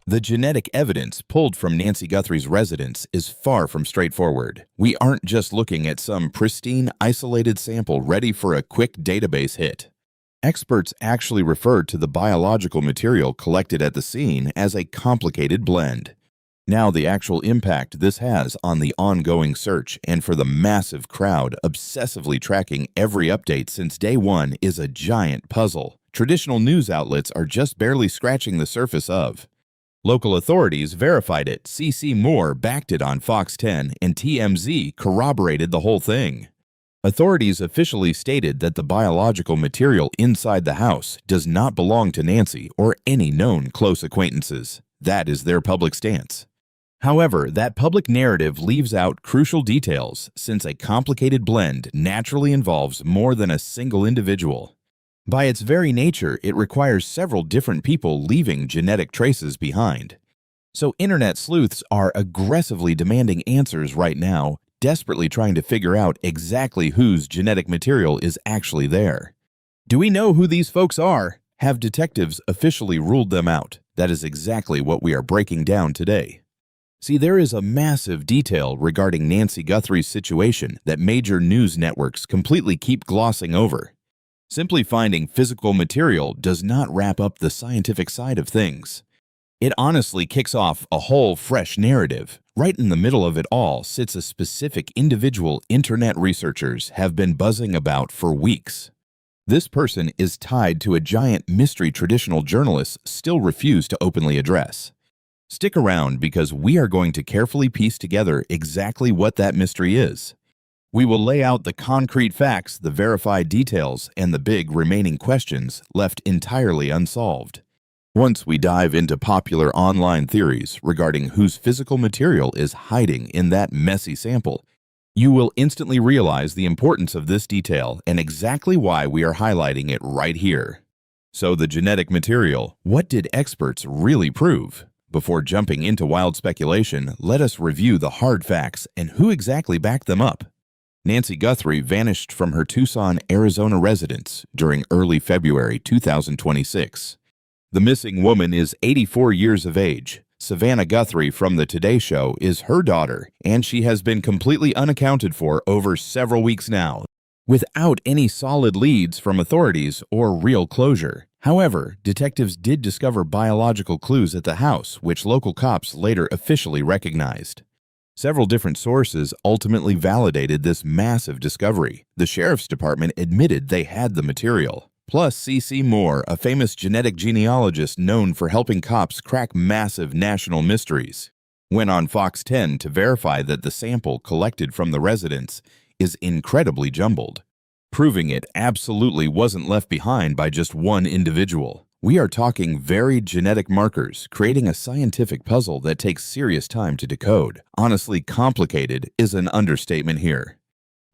The genetic evidence pulled from Nancy Guthrie's residence is far from straightforward. We aren't just looking at some pristine, isolated sample ready for a quick database hit. Experts actually refer to the biological material collected at the scene as a complicated blend. Now, the actual impact this has on the ongoing search and for the massive crowd obsessively tracking every update since day one is a giant puzzle traditional news outlets are just barely scratching the surface of. Local authorities verified it, CC Moore backed it on Fox 10, and TMZ corroborated the whole thing. Authorities officially stated that the biological material inside the house does not belong to Nancy or any known close acquaintances. That is their public stance. However, that public narrative leaves out crucial details since a complicated blend naturally involves more than a single individual. By its very nature, it requires several different people leaving genetic traces behind. So internet sleuths are aggressively demanding answers right now, desperately trying to figure out exactly whose genetic material is actually there. Do we know who these folks are? Have detectives officially ruled them out? That is exactly what we are breaking down today. See, there is a massive detail regarding Nancy Guthrie's situation that major news networks completely keep glossing over. Simply finding physical material does not wrap up the scientific side of things. It honestly kicks off a whole fresh narrative. Right in the middle of it all sits a specific individual internet researchers have been buzzing about for weeks. This person is tied to a giant mystery traditional journalists still refuse to openly address. Stick around because we are going to carefully piece together exactly what that mystery is. We will lay out the concrete facts, the verified details, and the big remaining questions left entirely unsolved. Once we dive into popular online theories regarding whose physical material is hiding in that messy sample, you will instantly realize the importance of this detail and exactly why we are highlighting it right here. So the genetic material, what did experts really prove? Before jumping into wild speculation, let us review the hard facts and who exactly backed them up. Nancy Guthrie vanished from her Tucson, Arizona residence during early February 2026. The missing woman is 84 years of age. Savannah Guthrie from The Today Show is her daughter, and she has been completely unaccounted for over several weeks now, without any solid leads from authorities or real closure. However, detectives did discover biological clues at the house, which local cops later officially recognized. Several different sources ultimately validated this massive discovery. The sheriff's department admitted they had the material. Plus, CC Moore, a famous genetic genealogist known for helping cops crack massive national mysteries, went on Fox 10 to verify that the sample collected from the residence is incredibly jumbled, proving it absolutely wasn't left behind by just one individual. We are talking varied genetic markers, creating a scientific puzzle that takes serious time to decode. Honestly, complicated is an understatement here.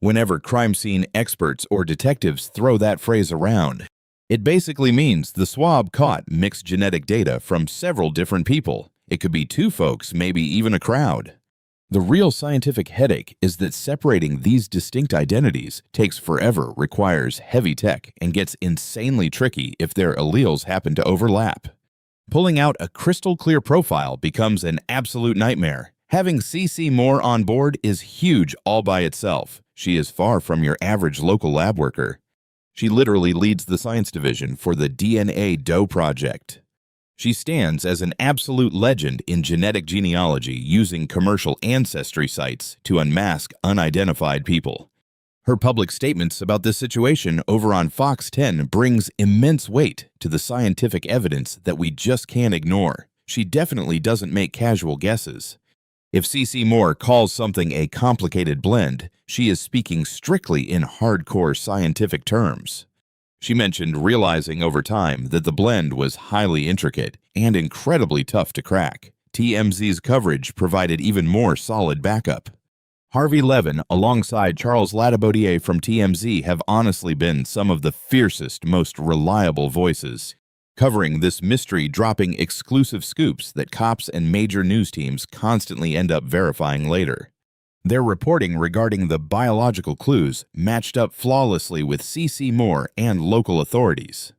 Whenever crime scene experts or detectives throw that phrase around, it basically means the swab caught mixed genetic data from several different people. It could be two folks, maybe even a crowd. The real scientific headache is that separating these distinct identities takes forever, requires heavy tech, and gets insanely tricky if their alleles happen to overlap. Pulling out a crystal clear profile becomes an absolute nightmare. Having CC Moore on board is huge all by itself. She is far from your average local lab worker. She literally leads the science division for the DNA Doe Project. She stands as an absolute legend in genetic genealogy, using commercial ancestry sites to unmask unidentified people. Her public statements about this situation over on Fox 10 brings immense weight to the scientific evidence that we just can't ignore. She definitely doesn't make casual guesses. If CC Moore calls something a complicated blend, she is speaking strictly in hardcore scientific terms. She mentioned realizing over time that the blend was highly intricate and incredibly tough to crack. TMZ's coverage provided even more solid backup. Harvey Levin, alongside Charles Latibaudier from TMZ, have honestly been some of the fiercest, most reliable voices, covering this mystery, dropping exclusive scoops that cops and major news teams constantly end up verifying later. Their reporting regarding the biological clues matched up flawlessly with CC Moore and local authorities.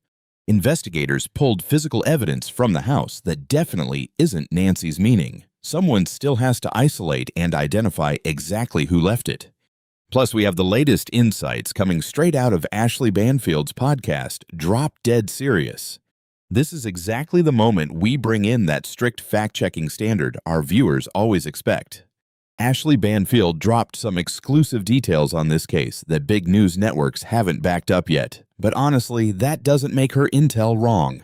Investigators pulled physical evidence from the house that definitely isn't Nancy's meaning. Someone still has to isolate and identify exactly who left it. Plus, we have the latest insights coming straight out of Ashley Banfield's podcast, Drop Dead Serious. This is exactly the moment we bring in that strict fact-checking standard our viewers always expect. Ashley Banfield dropped some exclusive details on this case that big news networks haven't backed up yet, but honestly, that doesn't make her intel wrong.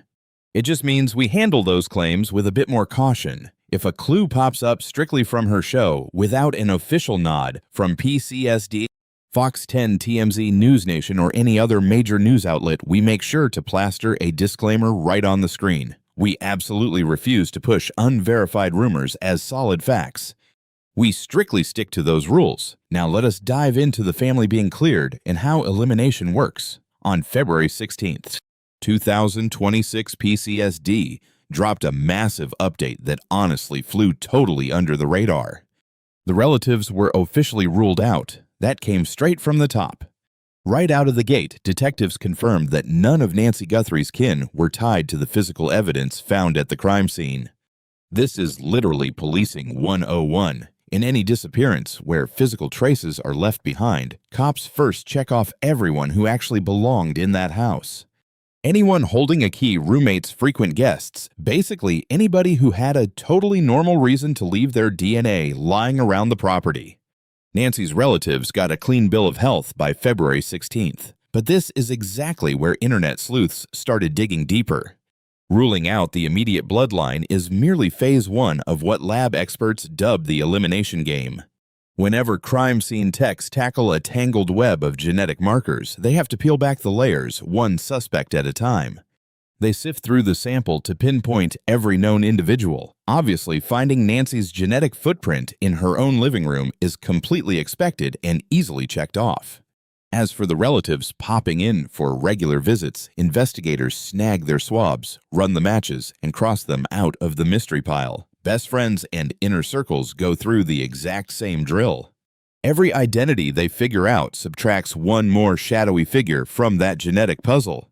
It just means we handle those claims with a bit more caution. If a clue pops up strictly from her show without an official nod from PCSD, Fox 10, TMZ, News Nation, or any other major news outlet, we make sure to plaster a disclaimer right on the screen. We absolutely refuse to push unverified rumors as solid facts. We strictly stick to those rules. Now let us dive into the family being cleared and how elimination works. On February 16th, 2026, PCSD dropped a massive update that honestly flew totally under the radar. The relatives were officially ruled out. That came straight from the top. Right out of the gate, detectives confirmed that none of Nancy Guthrie's kin were tied to the physical evidence found at the crime scene. This is literally policing 101. In any disappearance where physical traces are left behind, cops first check off everyone who actually belonged in that house. Anyone holding a key, roommates, frequent guests, basically anybody who had a totally normal reason to leave their DNA lying around the property. Nancy's relatives got a clean bill of health by February 16th, but this is exactly where internet sleuths started digging deeper. Ruling out the immediate bloodline is merely phase 1 of what lab experts dub the elimination game. Whenever crime scene techs tackle a tangled web of genetic markers, they have to peel back the layers, one suspect at a time. They sift through the sample to pinpoint every known individual. Obviously, finding Nancy's genetic footprint in her own living room is completely expected and easily checked off. As for the relatives popping in for regular visits, investigators snag their swabs, run the matches, and cross them out of the mystery pile. Best friends and inner circles go through the exact same drill. Every identity they figure out subtracts one more shadowy figure from that genetic puzzle.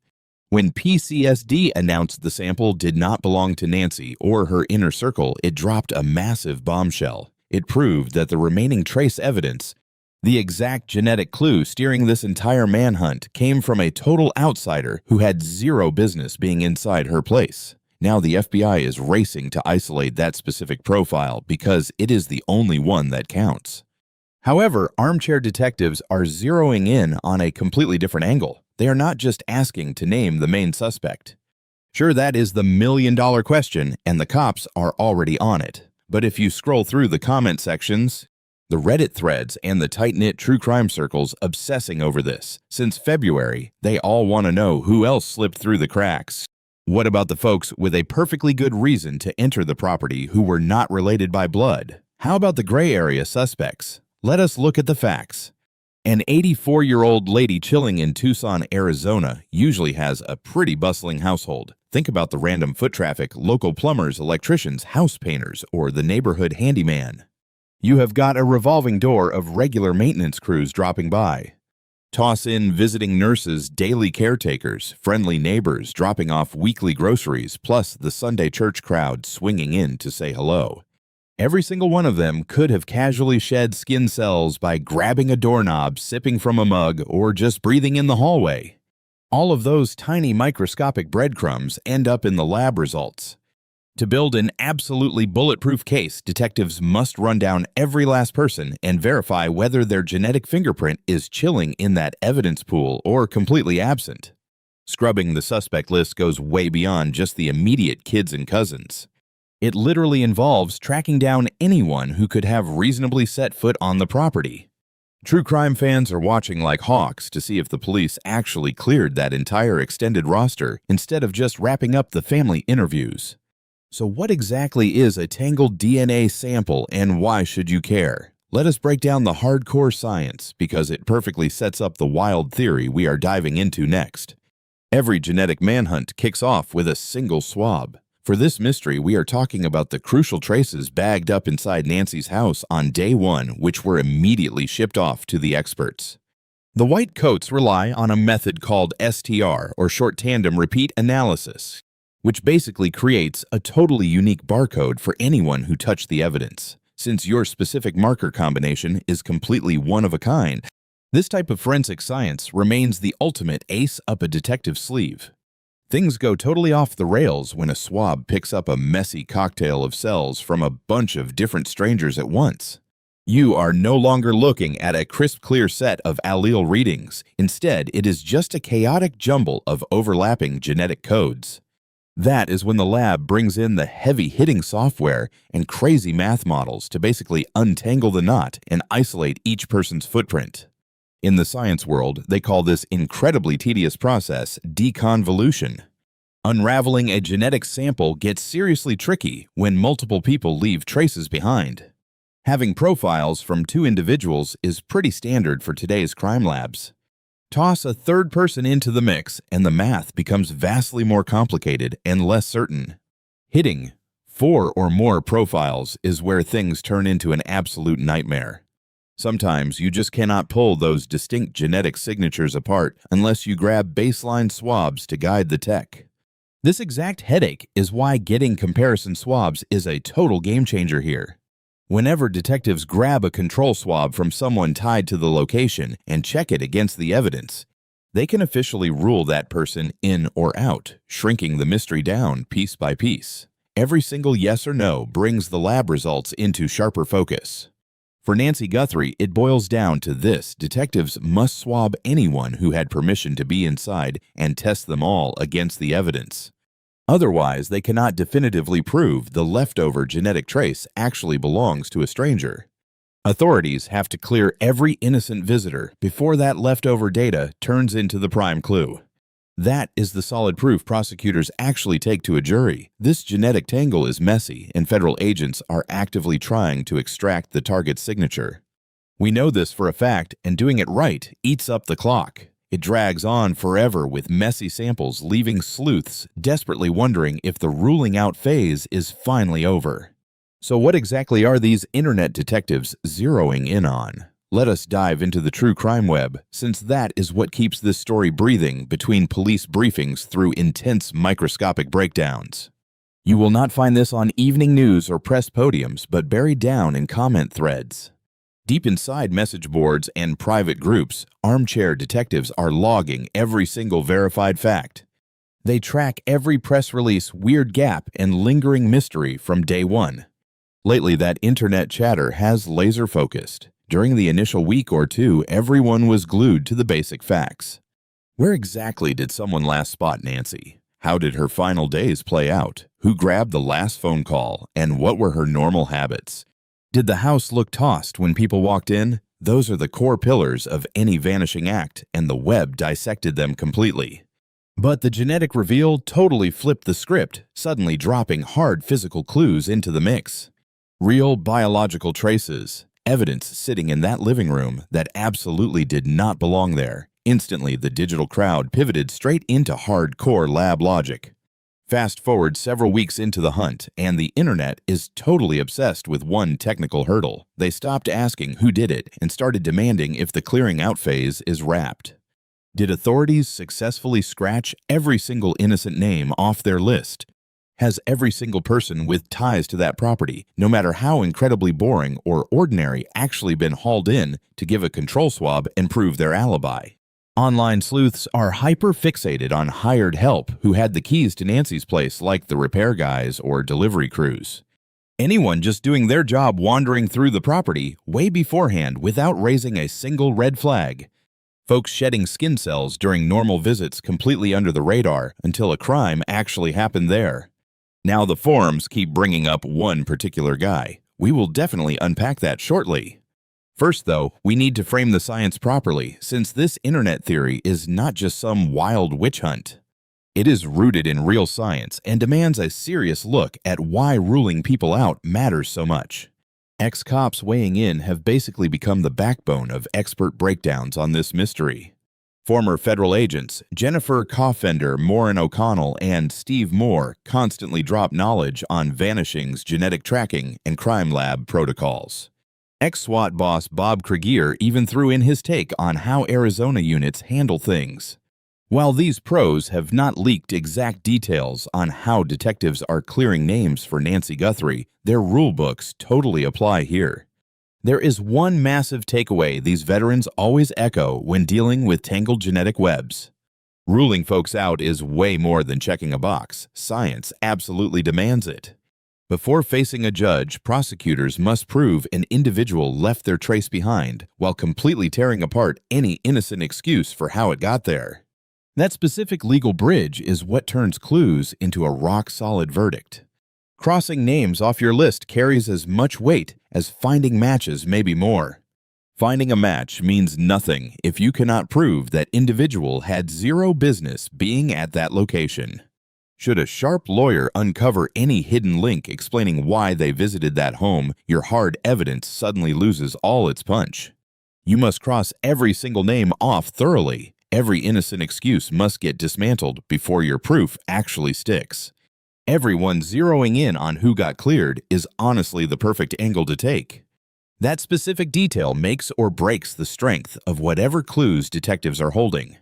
When PCSD announced the sample did not belong to Nancy or her inner circle, it dropped a massive bombshell. It proved that the remaining trace evidence, the exact genetic clue steering this entire manhunt, came from a total outsider who had zero business being inside her place. Now the FBI is racing to isolate that specific profile because it is the only one that counts. However, armchair detectives are zeroing in on a completely different angle. They are not just asking to name the main suspect. Sure, that is the million-dollar question, and the cops are already on it. But if you scroll through the comment sections, the Reddit threads, and the tight-knit true crime circles obsessing over this, since February, they all want to know who else slipped through the cracks. What about the folks with a perfectly good reason to enter the property who were not related by blood? How about the gray area suspects? Let us look at the facts. An 84-year-old lady chilling in Tucson, Arizona usually has a pretty bustling household. Think about the random foot traffic, local plumbers, electricians, house painters, or the neighborhood handyman. You have got a revolving door of regular maintenance crews dropping by. Toss in visiting nurses, daily caretakers, friendly neighbors dropping off weekly groceries, plus the Sunday church crowd swinging in to say hello. Every single one of them could have casually shed skin cells by grabbing a doorknob, sipping from a mug, or just breathing in the hallway. All of those tiny microscopic breadcrumbs end up in the lab results. To build an absolutely bulletproof case, detectives must run down every last person and verify whether their genetic fingerprint is chilling in that evidence pool or completely absent. Scrubbing the suspect list goes way beyond just the immediate kids and cousins. It literally involves tracking down anyone who could have reasonably set foot on the property. True crime fans are watching like hawks to see if the police actually cleared that entire extended roster instead of just wrapping up the family interviews. So what exactly is a tangled DNA sample and why should you care? Let us break down the hardcore science because it perfectly sets up the wild theory we are diving into next. Every genetic manhunt kicks off with a single swab. For this mystery, we are talking about the crucial traces bagged up inside Nancy's house on day 1, which were immediately shipped off to the experts. The white coats rely on a method called STR, or short tandem repeat analysis, which basically creates a totally unique barcode for anyone who touched the evidence. Since your specific marker combination is completely one of a kind, this type of forensic science remains the ultimate ace up a detective's sleeve. Things go totally off the rails when a swab picks up a messy cocktail of cells from a bunch of different strangers at once. You are no longer looking at a crisp, clear set of allele readings. Instead, it is just a chaotic jumble of overlapping genetic codes. That is when the lab brings in the heavy-hitting software and crazy math models to basically untangle the knot and isolate each person's footprint. In the science world, they call this incredibly tedious process deconvolution. Unraveling a genetic sample gets seriously tricky when multiple people leave traces behind. Having profiles from two individuals is pretty standard for today's crime labs. Toss a third person into the mix, and the math becomes vastly more complicated and less certain. Hitting 4 or more profiles is where things turn into an absolute nightmare. Sometimes you just cannot pull those distinct genetic signatures apart unless you grab baseline swabs to guide the tech. This exact headache is why getting comparison swabs is a total game changer here. Whenever detectives grab a control swab from someone tied to the location and check it against the evidence, they can officially rule that person in or out, shrinking the mystery down piece by piece. Every single yes or no brings the lab results into sharper focus. For Nancy Guthrie, it boils down to this: detectives must swab anyone who had permission to be inside and test them all against the evidence. Otherwise, they cannot definitively prove the leftover genetic trace actually belongs to a stranger. Authorities have to clear every innocent visitor before that leftover data turns into the prime clue. That is the solid proof prosecutors actually take to a jury. This genetic tangle is messy, and federal agents are actively trying to extract the target's signature. We know this for a fact, and doing it right eats up the clock. It drags on forever with messy samples, leaving sleuths desperately wondering if the ruling out phase is finally over. So what exactly are these internet detectives zeroing in on? Let us dive into the true crime web, since that is what keeps this story breathing between police briefings through intense microscopic breakdowns. You will not find this on evening news or press podiums, but buried down in comment threads. Deep inside message boards and private groups, armchair detectives are logging every single verified fact. They track every press release, weird gap, and lingering mystery from day one. Lately, that internet chatter has laser focused. During the initial week or two, everyone was glued to the basic facts. Where exactly did someone last spot Nancy? How did her final days play out? Who grabbed the last phone call? And what were her normal habits? Did the house look tossed when people walked in? Those are the core pillars of any vanishing act, and the web dissected them completely. But the genetic reveal totally flipped the script, suddenly dropping hard physical clues into the mix. Real biological traces, evidence sitting in that living room that absolutely did not belong there. Instantly, the digital crowd pivoted straight into hardcore lab logic. Fast forward several weeks into the hunt, and the internet is totally obsessed with one technical hurdle. They stopped asking who did it and started demanding if the clearing out phase is wrapped. Did authorities successfully scratch every single innocent name off their list? Has every single person with ties to that property, no matter how incredibly boring or ordinary, actually been hauled in to give a control swab and prove their alibi? Online sleuths are hyper-fixated on hired help who had the keys to Nancy's place, like the repair guys or delivery crews. Anyone just doing their job wandering through the property way beforehand without raising a single red flag. Folks shedding skin cells during normal visits completely under the radar until a crime actually happened there. Now the forums keep bringing up one particular guy. We will definitely unpack that shortly. First, though, we need to frame the science properly, since this internet theory is not just some wild witch hunt. It is rooted in real science and demands a serious look at why ruling people out matters so much. Ex-cops weighing in have basically become the backbone of expert breakdowns on this mystery. Former federal agents Jennifer Coffender, Morin O'Connell, and Steve Moore constantly drop knowledge on vanishings, genetic tracking, and crime lab protocols. Ex-SWAT boss Bob Krieger even threw in his take on how Arizona units handle things. While these pros have not leaked exact details on how detectives are clearing names for Nancy Guthrie, their rulebooks totally apply here. There is one massive takeaway these veterans always echo when dealing with tangled genetic webs. Ruling folks out is way more than checking a box. Science absolutely demands it. Before facing a judge, prosecutors must prove an individual left their trace behind while completely tearing apart any innocent excuse for how it got there. That specific legal bridge is what turns clues into a rock-solid verdict. Crossing names off your list carries as much weight as finding matches, maybe more. Finding a match means nothing if you cannot prove that individual had zero business being at that location. Should a sharp lawyer uncover any hidden link explaining why they visited that home, your hard evidence suddenly loses all its punch. You must cross every single name off thoroughly. Every innocent excuse must get dismantled before your proof actually sticks. Everyone zeroing in on who got cleared is honestly the perfect angle to take. That specific detail makes or breaks the strength of whatever clues detectives are holding.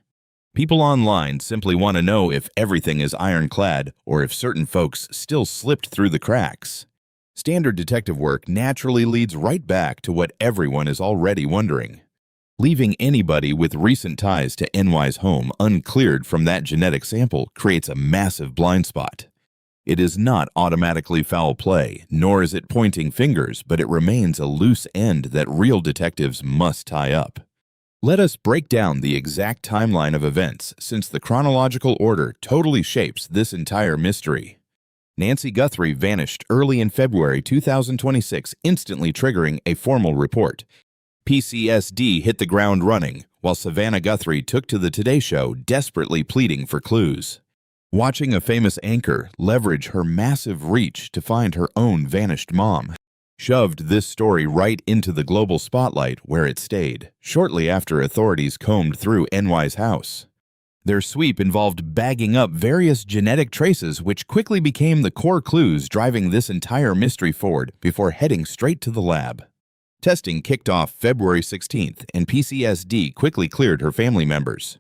People online simply want to know if everything is ironclad or if certain folks still slipped through the cracks. Standard detective work naturally leads right back to what everyone is already wondering. Leaving anybody with recent ties to NY's home uncleared from that genetic sample creates a massive blind spot. It is not automatically foul play, nor is it pointing fingers, but it remains a loose end that real detectives must tie up. Let us break down the exact timeline of events, since the chronological order totally shapes this entire mystery. Nancy Guthrie vanished early in February 2026, instantly triggering a formal report. PCSD hit the ground running, while Savannah Guthrie took to the Today Show, desperately pleading for clues. Watching a famous anchor leverage her massive reach to find her own vanished mom shoved this story right into the global spotlight where it stayed, shortly after authorities combed through NY's house. Their sweep involved bagging up various genetic traces which quickly became the core clues driving this entire mystery forward before heading straight to the lab. Testing kicked off February 16th, and PCSD quickly cleared her family members.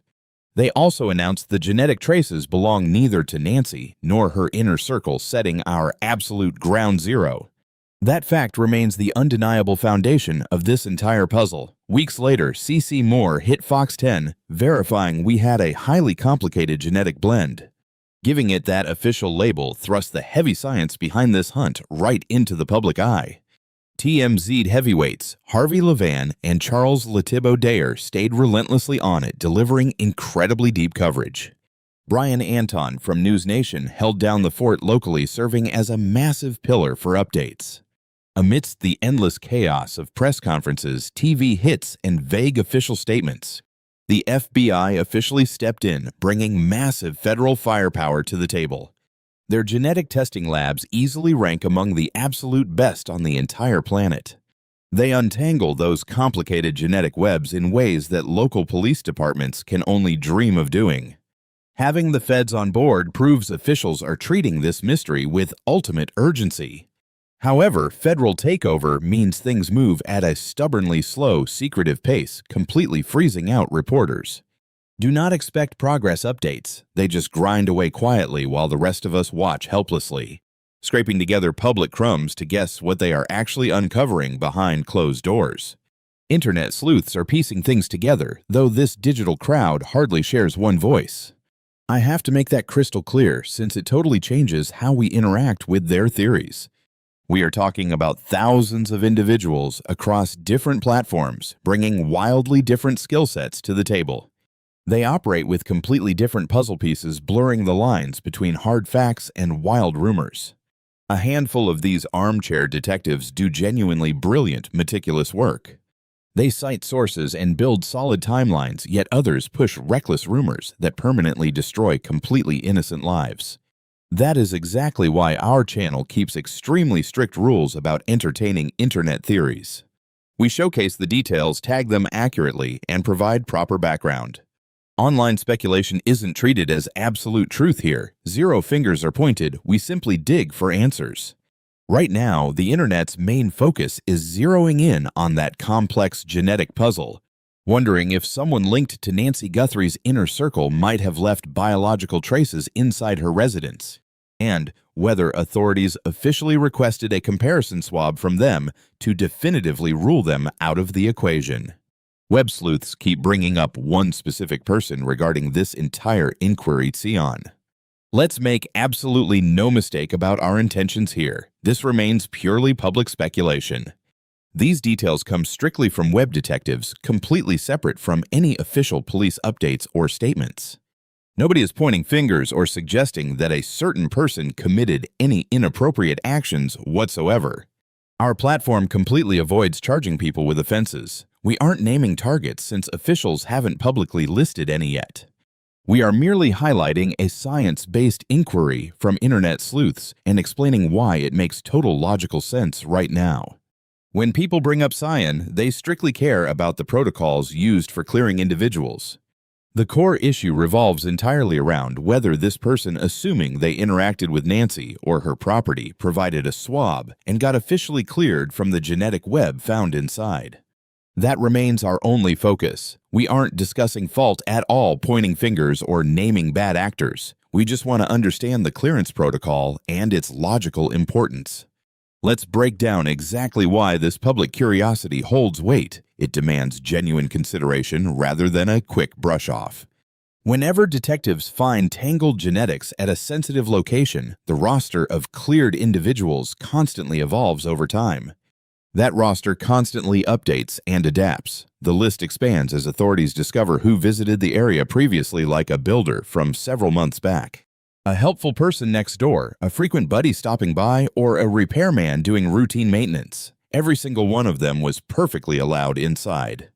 They also announced the genetic traces belong neither to Nancy nor her inner circle, setting our absolute ground zero. That fact remains the undeniable foundation of this entire puzzle. Weeks later, CC Moore hit Fox 10, verifying we had a highly complicated genetic blend. Giving it that official label thrust the heavy science behind this hunt right into the public eye. TMZ heavyweights Harvey Levan and Charles Latibo-Dayer stayed relentlessly on it, delivering incredibly deep coverage. Brian Anton from News Nation held down the fort locally, serving as a massive pillar for updates. Amidst the endless chaos of press conferences, TV hits, and vague official statements, the FBI officially stepped in, bringing massive federal firepower to the table. Their genetic testing labs easily rank among the absolute best on the entire planet. They untangle those complicated genetic webs in ways that local police departments can only dream of doing. Having the feds on board proves officials are treating this mystery with ultimate urgency. However, federal takeover means things move at a stubbornly slow, secretive pace, completely freezing out reporters. Do not expect progress updates. They just grind away quietly while the rest of us watch helplessly, scraping together public crumbs to guess what they are actually uncovering behind closed doors. Internet sleuths are piecing things together, though this digital crowd hardly shares one voice. I have to make that crystal clear since it totally changes how we interact with their theories. We are talking about thousands of individuals across different platforms, bringing wildly different skill sets to the table. They operate with completely different puzzle pieces, blurring the lines between hard facts and wild rumors. A handful of these armchair detectives do genuinely brilliant, meticulous work. They cite sources and build solid timelines, yet others push reckless rumors that permanently destroy completely innocent lives. That is exactly why our channel keeps extremely strict rules about entertaining internet theories. We showcase the details, tag them accurately, and provide proper background. Online speculation isn't treated as absolute truth here. Zero fingers are pointed, we simply dig for answers. Right now, the internet's main focus is zeroing in on that complex genetic puzzle, wondering if someone linked to Nancy Guthrie's inner circle might have left biological traces inside her residence, and whether authorities officially requested a comparison swab from them to definitively rule them out of the equation. Web sleuths keep bringing up one specific person regarding this entire inquiry, Cion. Let's make absolutely no mistake about our intentions here. This remains purely public speculation. These details come strictly from web detectives, completely separate from any official police updates or statements. Nobody is pointing fingers or suggesting that a certain person committed any inappropriate actions whatsoever. Our platform completely avoids charging people with offenses. We aren't naming targets since officials haven't publicly listed any yet. We are merely highlighting a science-based inquiry from internet sleuths and explaining why it makes total logical sense right now. When people bring up Cion, they strictly care about the protocols used for clearing individuals. The core issue revolves entirely around whether this person, assuming they interacted with Nancy or her property, provided a swab and got officially cleared from the genetic web found inside. That remains our only focus. We aren't discussing fault at all, pointing fingers or naming bad actors. We just want to understand the clearance protocol and its logical importance. Let's break down exactly why this public curiosity holds weight. It demands genuine consideration rather than a quick brush-off. Whenever detectives find tangled genetics at a sensitive location, the roster of cleared individuals constantly evolves over time. That roster constantly updates and adapts. The list expands as authorities discover who visited the area previously, like a builder from several months back, a helpful person next door, a frequent buddy stopping by, or a repairman doing routine maintenance. Every single one of them was perfectly allowed inside.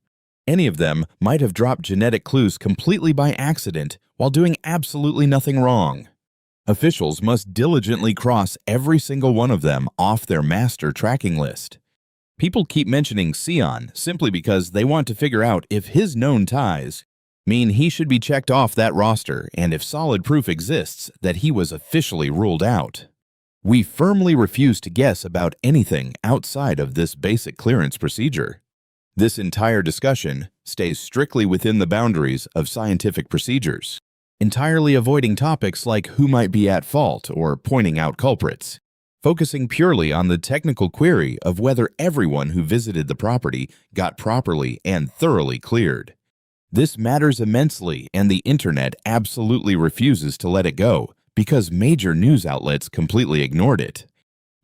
Any of them might have dropped genetic clues completely by accident while doing absolutely nothing wrong. Officials must diligently cross every single one of them off their master tracking list. People keep mentioning Cion simply because they want to figure out if his known ties mean he should be checked off that roster and if solid proof exists that he was officially ruled out. We firmly refuse to guess about anything outside of this basic clearance procedure. This entire discussion stays strictly within the boundaries of scientific procedures, entirely avoiding topics like who might be at fault or pointing out culprits, focusing purely on the technical query of whether everyone who visited the property got properly and thoroughly cleared. This matters immensely, and the internet absolutely refuses to let it go because major news outlets completely ignored it.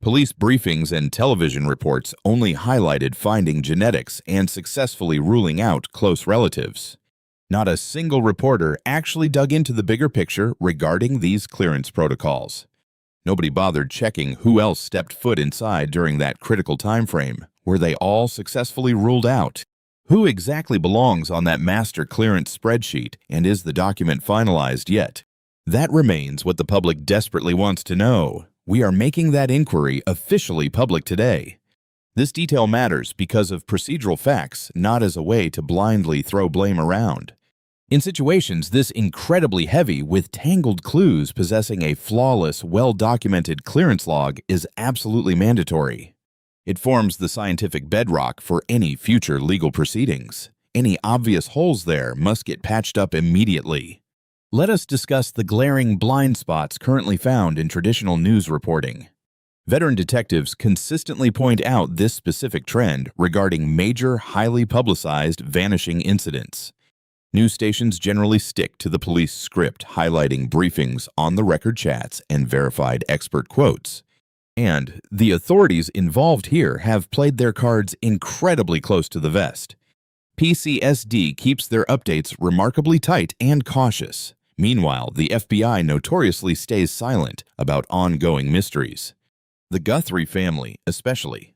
Police briefings and television reports only highlighted finding genetics and successfully ruling out close relatives. Not a single reporter actually dug into the bigger picture regarding these clearance protocols. Nobody bothered checking who else stepped foot inside during that critical time frame. Were they all successfully ruled out? Who exactly belongs on that master clearance spreadsheet, and is the document finalized yet? That remains what the public desperately wants to know. We are making that inquiry officially public today. This detail matters because of procedural facts, not as a way to blindly throw blame around. In situations this incredibly heavy, with tangled clues possessing a flawless, well-documented clearance log is absolutely mandatory. It forms the scientific bedrock for any future legal proceedings. Any obvious holes there must get patched up immediately. Let us discuss the glaring blind spots currently found in traditional news reporting. Veteran detectives consistently point out this specific trend regarding major, highly publicized vanishing incidents. News stations generally stick to the police script, highlighting briefings, on-the-record chats, and verified expert quotes. And the authorities involved here have played their cards incredibly close to the vest. PCSD keeps their updates remarkably tight and cautious. Meanwhile, the FBI notoriously stays silent about ongoing mysteries. The Guthrie family, especially.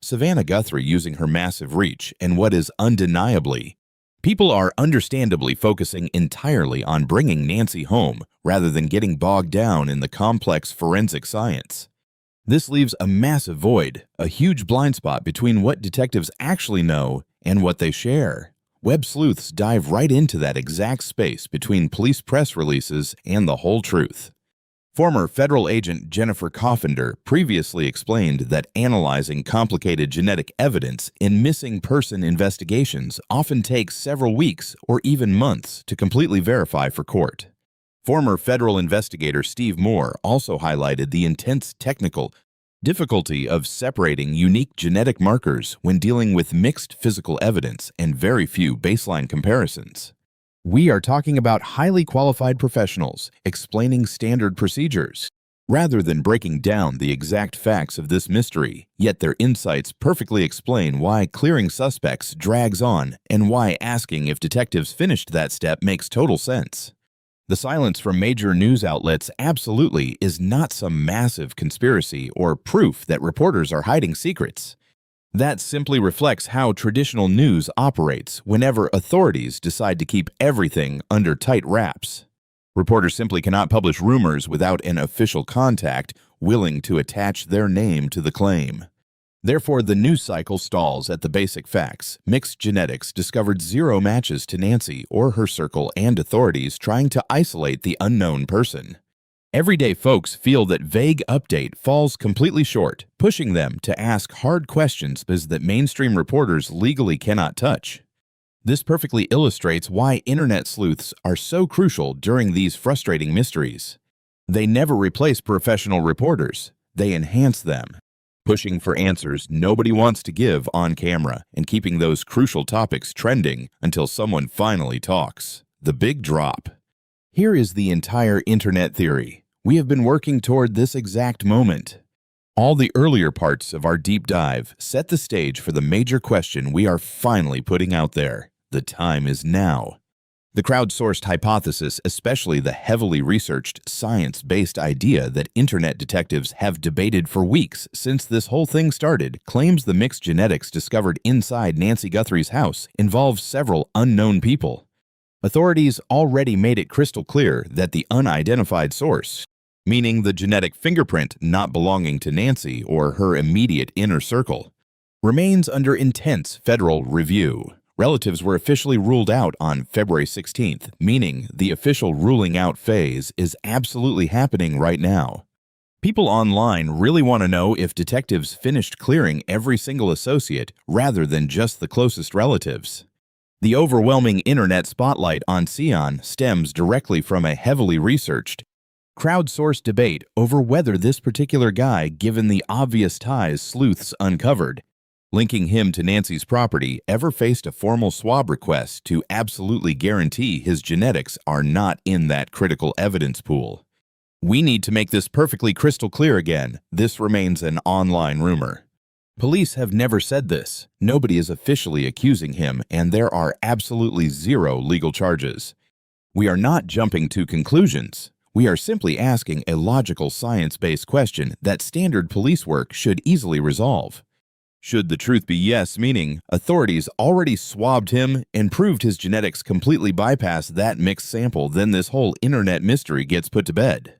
Savannah Guthrie, using her massive reach and what is undeniably, people are understandably focusing entirely on bringing Nancy home rather than getting bogged down in the complex forensic science. This leaves a massive void, a huge blind spot between what detectives actually know and what they share. Web sleuths dive right into that exact space between police press releases and the whole truth. Former federal agent Jennifer Coffender previously explained that analyzing complicated genetic evidence in missing person investigations often takes several weeks or even months to completely verify for court. Former federal investigator Steve Moore also highlighted the intense technical difficulty of separating unique genetic markers when dealing with mixed physical evidence and very few baseline comparisons. We are talking about highly qualified professionals explaining standard procedures, rather than breaking down the exact facts of this mystery, yet their insights perfectly explain why clearing suspects drags on and why asking if detectives finished that step makes total sense. The silence from major news outlets absolutely is not some massive conspiracy or proof that reporters are hiding secrets. That simply reflects how traditional news operates whenever authorities decide to keep everything under tight wraps. Reporters simply cannot publish rumors without an official contact willing to attach their name to the claim. Therefore, the news cycle stalls at the basic facts. Mixed genetics discovered 0 matches to Nancy or her circle, and authorities trying to isolate the unknown person. Everyday folks feel that vague update falls completely short, pushing them to ask hard questions that mainstream reporters legally cannot touch. This perfectly illustrates why internet sleuths are so crucial during these frustrating mysteries. They never replace professional reporters, they enhance them, pushing for answers nobody wants to give on camera and keeping those crucial topics trending until someone finally talks. The big drop. Here is the entire internet theory. We have been working toward this exact moment. All the earlier parts of our deep dive set the stage for the major question we are finally putting out there. The time is now. The crowdsourced hypothesis, especially the heavily researched, science-based idea that internet detectives have debated for weeks since this whole thing started, claims the mixed genetics discovered inside Nancy Guthrie's house involves several unknown people. Authorities already made it crystal clear that the unidentified source, meaning the genetic fingerprint not belonging to Nancy or her immediate inner circle, remains under intense federal review. Relatives were officially ruled out on February 16th, meaning the official ruling out phase is absolutely happening right now. People online really want to know if detectives finished clearing every single associate rather than just the closest relatives. The overwhelming internet spotlight on Cion stems directly from a heavily researched, crowdsourced debate over whether this particular guy, given the obvious ties sleuths uncovered, linking him to Nancy's property, ever faced a formal swab request to absolutely guarantee his genetics are not in that critical evidence pool. We need to make this perfectly crystal clear again. This remains an online rumor. Police have never said this. Nobody is officially accusing him, and there are absolutely 0 legal charges. We are not jumping to conclusions. We are simply asking a logical science-based question that standard police work should easily resolve. Should the truth be yes, meaning authorities already swabbed him and proved his genetics completely bypass that mixed sample, then this whole internet mystery gets put to bed.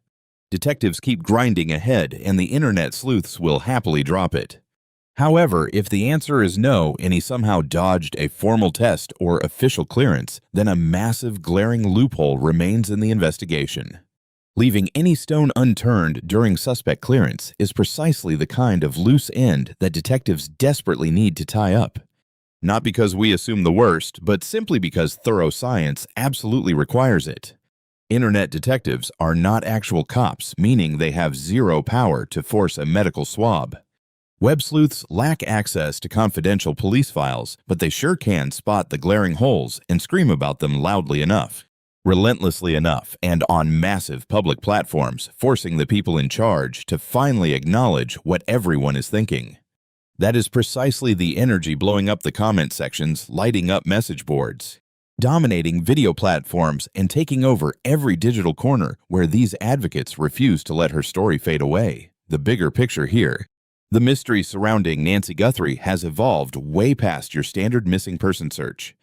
Detectives keep grinding ahead, and the internet sleuths will happily drop it. However, if the answer is no and he somehow dodged a formal test or official clearance, then a massive glaring loophole remains in the investigation. Leaving any stone unturned during suspect clearance is precisely the kind of loose end that detectives desperately need to tie up. Not because we assume the worst, but simply because thorough science absolutely requires it. Internet detectives are not actual cops, meaning they have 0 power to force a medical swab. Web sleuths lack access to confidential police files, but they sure can spot the glaring holes and scream about them loudly enough, relentlessly enough, and on massive public platforms, forcing the people in charge to finally acknowledge what everyone is thinking. That is precisely the energy blowing up the comment sections, lighting up message boards, dominating video platforms, and taking over every digital corner where these advocates refuse to let her story fade away. The bigger picture here. The mystery surrounding Nancy Guthrie has evolved way past your standard missing person search.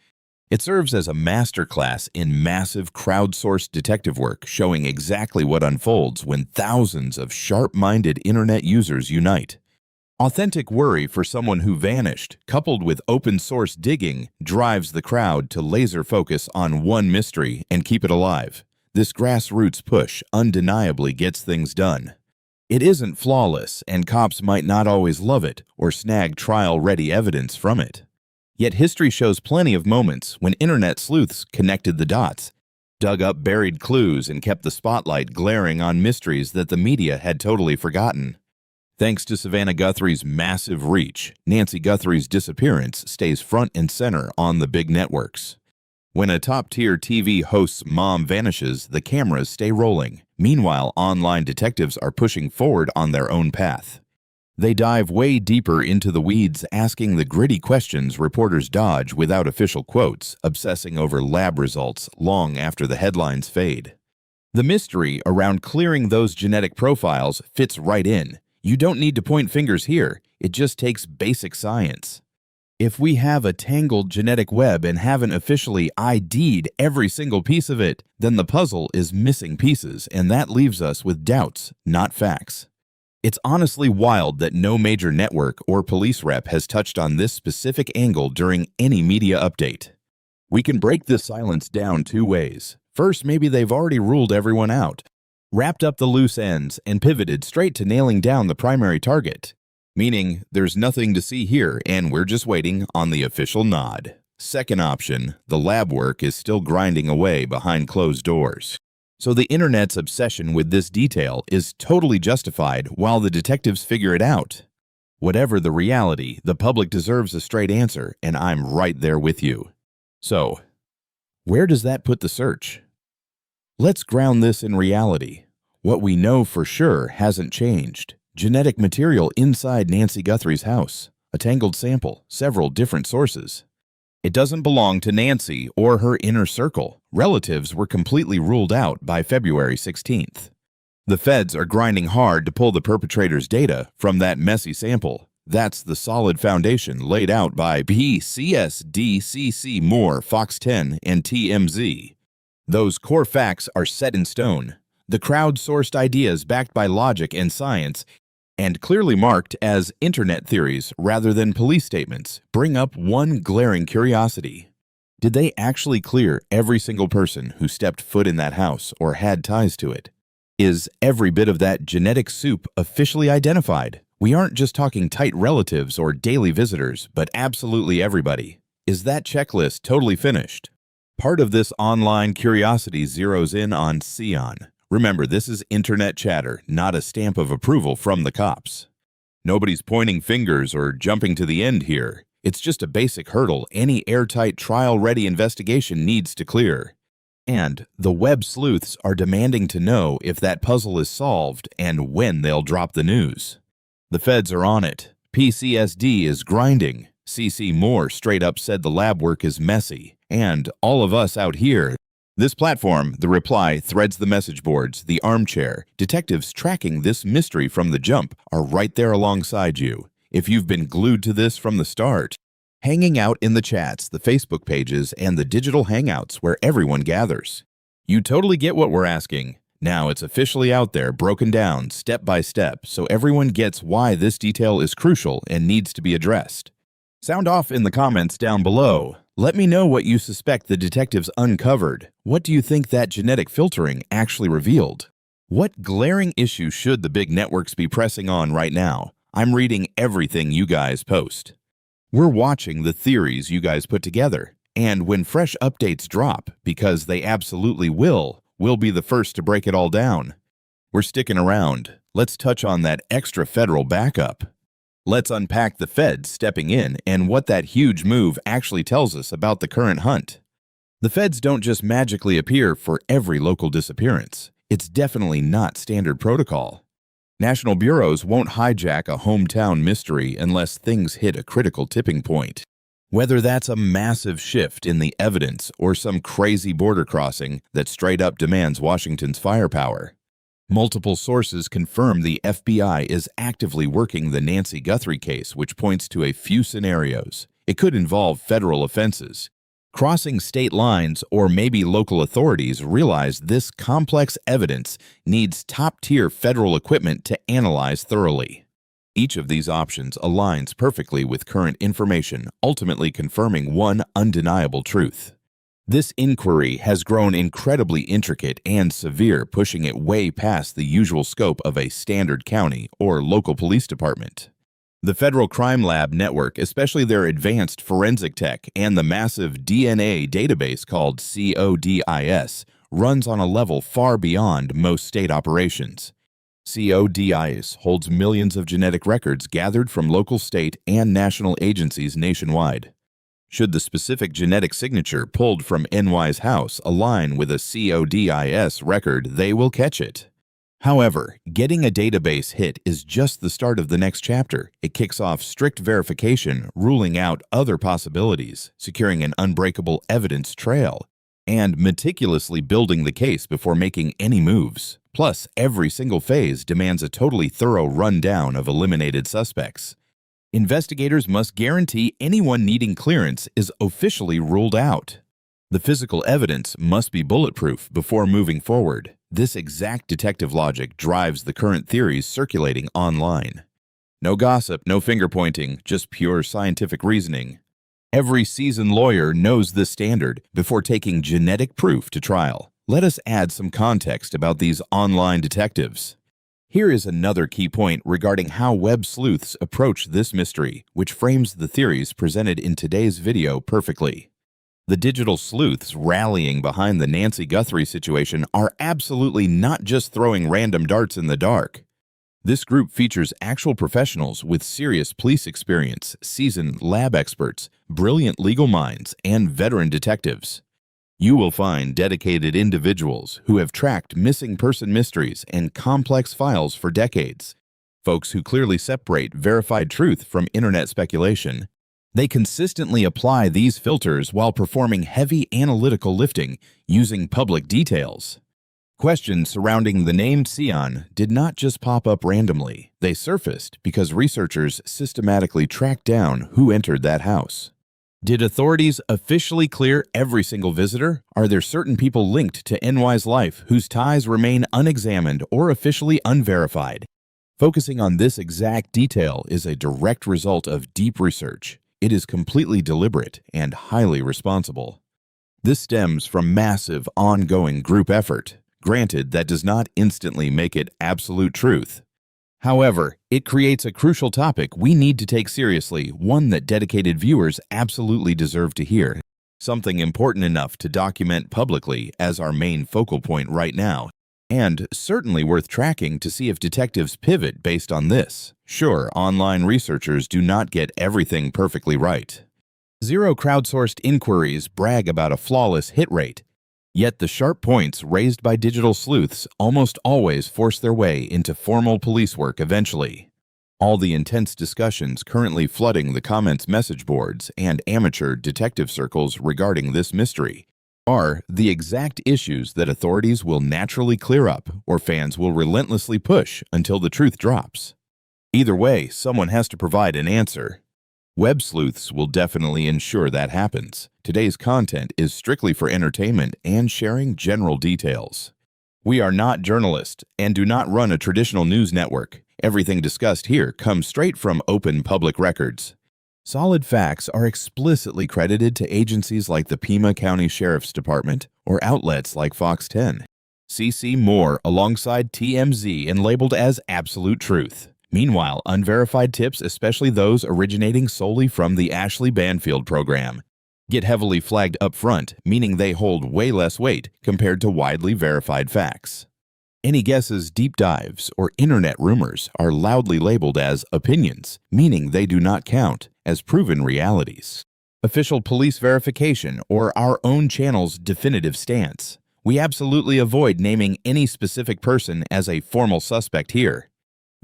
It serves as a masterclass in massive crowdsourced detective work, showing exactly what unfolds when thousands of sharp-minded internet users unite. Authentic worry for someone who vanished, coupled with open-source digging, drives the crowd to laser focus on one mystery and keep it alive. This grassroots push undeniably gets things done. It isn't flawless, and cops might not always love it or snag trial-ready evidence from it. Yet history shows plenty of moments when internet sleuths connected the dots, dug up buried clues, and kept the spotlight glaring on mysteries that the media had totally forgotten. Thanks to Savannah Guthrie's massive reach, Nancy Guthrie's disappearance stays front and center on the big networks. When a top-tier TV host's mom vanishes, the cameras stay rolling. Meanwhile, online detectives are pushing forward on their own path. They dive way deeper into the weeds, asking the gritty questions reporters dodge without official quotes, obsessing over lab results long after the headlines fade. The mystery around clearing those genetic profiles fits right in. You don't need to point fingers here. It just takes basic science. If we have a tangled genetic web and haven't officially ID'd every single piece of it, then the puzzle is missing pieces, and that leaves us with doubts, not facts. It's honestly wild that no major network or police rep has touched on this specific angle during any media update. We can break this silence down two ways. First, maybe they've already ruled everyone out, wrapped up the loose ends, and pivoted straight to nailing down the primary target. Meaning, there's nothing to see here, and we're just waiting on the official nod. Second option, the lab work is still grinding away behind closed doors. So the internet's obsession with this detail is totally justified while the detectives figure it out. Whatever the reality, the public deserves a straight answer, and I'm right there with you. So, where does that put the search? Let's ground this in reality. What we know for sure hasn't changed. Genetic material inside Nancy Guthrie's house, a tangled sample, several different sources. It doesn't belong to Nancy or her inner circle. Relatives were completely ruled out by February 16th. The feds are grinding hard to pull the perpetrator's data from that messy sample. That's the solid foundation laid out by PCSDCC Moore, Fox 10, and TMZ. Those core facts are set in stone. The crowd-sourced ideas backed by logic and science, and clearly marked as internet theories rather than police statements, bring up one glaring curiosity. Did they actually clear every single person who stepped foot in that house or had ties to it? Is every bit of that genetic soup officially identified? We aren't just talking tight relatives or daily visitors, but absolutely everybody. Is that checklist totally finished? Part of this online curiosity zeroes in on Cion. Remember, this is internet chatter, not a stamp of approval from the cops. Nobody's pointing fingers or jumping to the end here. It's just a basic hurdle any airtight trial-ready investigation needs to clear. And the web sleuths are demanding to know if that puzzle is solved and when they'll drop the news. The feds are on it. PCSD is grinding. CC Moore straight up said the lab work is messy. And all of us out here. This platform, The Reply, threads the message boards, the armchair. Detectives tracking this mystery from the jump are right there alongside you. If you've been glued to this from the start, hanging out in the chats, the Facebook pages, and the digital hangouts where everyone gathers. You totally get what we're asking. Now it's officially out there, broken down, step by step, so everyone gets why this detail is crucial and needs to be addressed. Sound off in the comments down below. Let me know what you suspect the detectives uncovered. What do you think that genetic filtering actually revealed? What glaring issue should the big networks be pressing on right now? I'm reading everything you guys post. We're watching the theories you guys put together. And when fresh updates drop, because they absolutely will, we'll be the first to break it all down. We're sticking around. Let's touch on that extra federal backup. Let's unpack the feds stepping in and what that huge move actually tells us about the current hunt. The feds don't just magically appear for every local disappearance. It's definitely not standard protocol. National bureaus won't hijack a hometown mystery unless things hit a critical tipping point. Whether that's a massive shift in the evidence or some crazy border crossing that straight up demands Washington's firepower. Multiple sources confirm the FBI is actively working the Nancy Guthrie case, which points to a few scenarios. It could involve federal offenses. Crossing state lines or maybe local authorities realize this complex evidence needs top-tier federal equipment to analyze thoroughly. Each of these options aligns perfectly with current information, ultimately confirming one undeniable truth. This inquiry has grown incredibly intricate and severe, pushing it way past the usual scope of a standard county or local police department. The Federal Crime Lab network, especially their advanced forensic tech and the massive DNA database called CODIS, runs on a level far beyond most state operations. CODIS holds millions of genetic records gathered from local, state, and national agencies nationwide. Should the specific genetic signature pulled from NY's house align with a CODIS record, they will catch it. However, getting a database hit is just the start of the next chapter. It kicks off strict verification, ruling out other possibilities, securing an unbreakable evidence trail, and meticulously building the case before making any moves. Plus, every single phase demands a totally thorough rundown of eliminated suspects. Investigators must guarantee anyone needing clearance is officially ruled out. The physical evidence must be bulletproof before moving forward. This exact detective logic drives the current theories circulating online. No gossip, no finger-pointing, just pure scientific reasoning. Every seasoned lawyer knows this standard before taking genetic proof to trial. Let us add some context about these online detectives. Here is another key point regarding how web sleuths approach this mystery, which frames the theories presented in today's video perfectly. The digital sleuths rallying behind the Nancy Guthrie situation are absolutely not just throwing random darts in the dark. This group features actual professionals with serious police experience, seasoned lab experts, brilliant legal minds, and veteran detectives. You will find dedicated individuals who have tracked missing person mysteries and complex files for decades, folks who clearly separate verified truth from internet speculation. They consistently apply these filters while performing heavy analytical lifting using public details. Questions surrounding the name Cion did not just pop up randomly. They surfaced because researchers systematically tracked down who entered that house. Did authorities officially clear every single visitor? Are there certain people linked to NY's life whose ties remain unexamined or officially unverified? Focusing on this exact detail is a direct result of deep research. It is completely deliberate and highly responsible. This stems from massive, ongoing group effort. Granted, that does not instantly make it absolute truth. However, it creates a crucial topic we need to take seriously, one that dedicated viewers absolutely deserve to hear. Something important enough to document publicly as our main focal point right now, and certainly worth tracking to see if detectives pivot based on this. Sure, online researchers do not get everything perfectly right. Zero crowdsourced inquiries brag about a flawless hit rate. Yet the sharp points raised by digital sleuths almost always force their way into formal police work eventually. All the intense discussions currently flooding the comments message boards and amateur detective circles regarding this mystery are the exact issues that authorities will naturally clear up or fans will relentlessly push until the truth drops. Either way, someone has to provide an answer. Web sleuths will definitely ensure that happens. Today's content is strictly for entertainment and sharing general details. We are not journalists and do not run a traditional news network. Everything discussed here comes straight from open public records. Solid facts are explicitly credited to agencies like the Pima County Sheriff's Department or outlets like Fox 10. CC more alongside TMZ and labeled as absolute truth. Meanwhile, unverified tips, especially those originating solely from the Ashley Banfield program, get heavily flagged up front, meaning they hold way less weight compared to widely verified facts. Any guesses, deep dives, or internet rumors are loudly labeled as opinions, meaning they do not count as proven realities. Official police verification or our own channel's definitive stance. We absolutely avoid naming any specific person as a formal suspect here.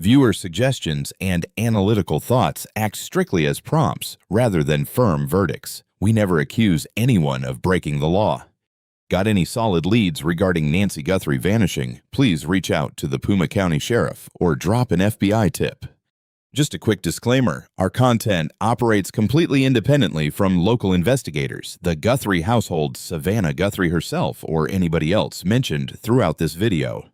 Viewer suggestions and analytical thoughts act strictly as prompts rather than firm verdicts. We never accuse anyone of breaking the law. Got any solid leads regarding Nancy Guthrie vanishing? Please reach out to the Pima County Sheriff or drop an FBI tip. Just a quick disclaimer, our content operates completely independently from local investigators, the Guthrie household, Savannah Guthrie herself, or anybody else mentioned throughout this video.